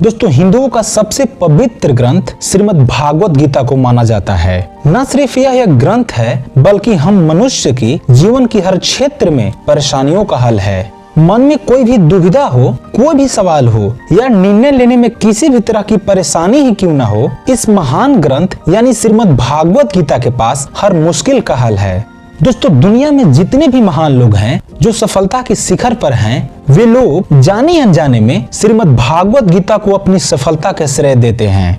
दोस्तों हिंदुओं का सबसे पवित्र ग्रंथ श्रीमद् भागवत गीता को माना जाता है। न सिर्फ यह एक ग्रंथ है बल्कि हम मनुष्य की जीवन की हर क्षेत्र में परेशानियों का हल है। मन में कोई भी दुविधा हो, कोई भी सवाल हो या निर्णय लेने में किसी भी तरह की परेशानी ही क्यों न हो, इस महान ग्रंथ यानी श्रीमद् भागवत गीता के पास हर मुश्किल का हल है। दोस्तों दुनिया में जितने भी महान लोग हैं जो सफलता के शिखर पर हैं, वे लोग जाने अनजाने में श्रीमद् भागवत गीता को अपनी सफलता का श्रेय देते हैं।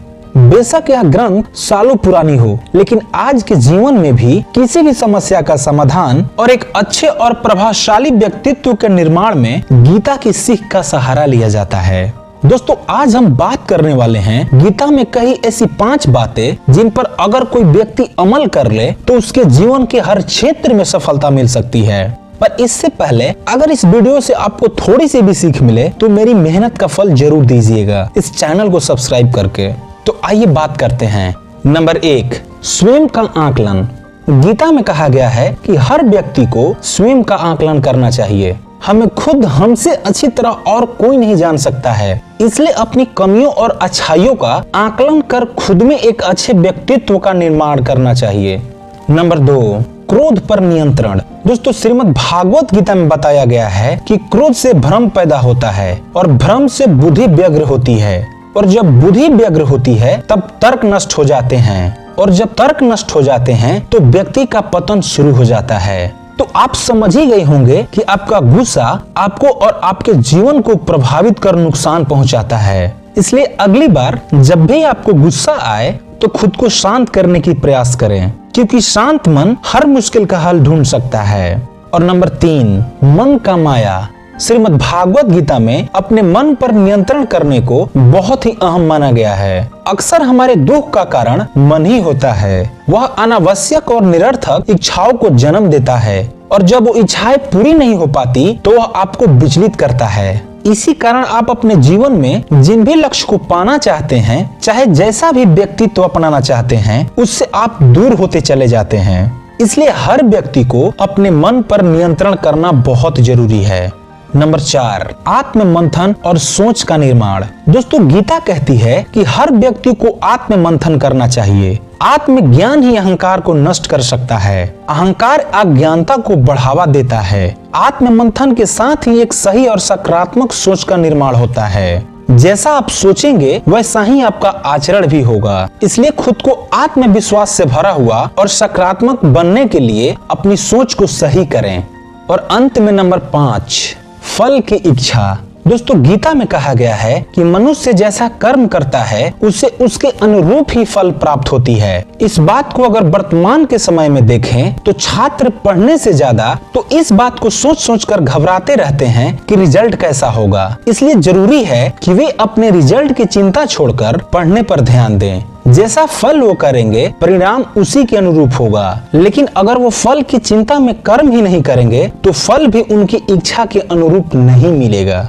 बेशक यह ग्रंथ सालों पुरानी हो, लेकिन आज के जीवन में भी किसी भी समस्या का समाधान और एक अच्छे और प्रभावशाली व्यक्तित्व के निर्माण में गीता की सीख का सहारा लिया जाता है। दोस्तों आज हम बात करने वाले हैं गीता में कई ऐसी 5 बातें जिन पर अगर कोई व्यक्ति अमल कर ले तो उसके जीवन के हर क्षेत्र में सफलता मिल सकती है। पर इससे पहले अगर इस वीडियो से आपको थोड़ी सी भी सीख मिले तो मेरी मेहनत का फल जरूर दीजिएगा इस चैनल को सब्सक्राइब करके। तो आइए बात करते हैं। नंबर 1, स्वयं का आकलन। गीता में कहा गया है कि हर व्यक्ति को स्वयं का आकलन करना चाहिए। हमें खुद हमसे अच्छी तरह और कोई नहीं जान सकता है, इसलिए अपनी कमियों और अच्छाइयों का आकलन कर खुद में एक अच्छे व्यक्तित्व का निर्माण करना चाहिए। नंबर 2, क्रोध पर नियंत्रण। दोस्तों श्रीमद् भागवत गीता में बताया गया है कि क्रोध से भ्रम पैदा होता है और भ्रम से बुद्धि व्यग्र होती है, और जब बुद्धि व्यग्र होती है तब तर्क नष्ट हो जाते हैं, और जब तर्क नष्ट हो जाते हैं तो व्यक्ति का पतन शुरू हो जाता है। तो आप समझ ही गए होंगे कि आपका गुस्सा आपको और आपके जीवन को प्रभावित कर नुकसान पहुंचाता है। इसलिए अगली बार जब भी आपको गुस्सा आए तो खुद को शांत करने की प्रयास करें, क्योंकि शांत मन हर मुश्किल का हल ढूंढ सकता है। और नंबर 3, मन का माया। श्रीमद् भागवत गीता में अपने मन पर नियंत्रण करने को बहुत ही अहम माना गया है। अक्सर हमारे दुख का कारण मन ही होता है। वह अनावश्यक और निरर्थक इच्छाओं को जन्म देता है, और जब वो इच्छाएं पूरी नहीं हो पाती तो वह आपको विचलित करता है। इसी कारण आप अपने जीवन में जिन भी लक्ष्य को पाना चाहते हैं, चाहे जैसा भी व्यक्तित्व अपनाना चाहते हैं, उससे आप दूर होते चले जाते हैं। इसलिए हर व्यक्ति को अपने मन पर नियंत्रण करना बहुत जरूरी है। नंबर 4, आत्म मंथन और सोच का निर्माण। दोस्तों गीता कहती है कि हर व्यक्ति को आत्म मंथन करना चाहिए। आत्मज्ञान ही अहंकार को नष्ट कर सकता है। अहंकार अज्ञानता को बढ़ावा देता है। आत्म मंथन के साथ ही एक सही और सकारात्मक सोच का निर्माण होता है। जैसा आप सोचेंगे वैसा ही आपका आचरण भी होगा। इसलिए खुद को आत्मविश्वास से भरा हुआ और सकारात्मक बनने के लिए अपनी सोच को सही करें। और अंत में नंबर 5, फल की इच्छा। दोस्तों गीता में कहा गया है कि मनुष्य जैसा कर्म करता है उसे उसके अनुरूप ही फल प्राप्त होती है। इस बात को अगर वर्तमान के समय में देखें तो छात्र पढ़ने से ज्यादा तो इस बात को सोच सोच कर घबराते रहते हैं कि रिजल्ट कैसा होगा। इसलिए जरूरी है कि वे अपने रिजल्ट की चिंता छोड़कर पढ़ने पर ध्यान दें। जैसा फल वो करेंगे परिणाम उसी के अनुरूप होगा। लेकिन अगर वो फल की चिंता में कर्म ही नहीं करेंगे तो फल भी उनकी इच्छा के अनुरूप नहीं मिलेगा।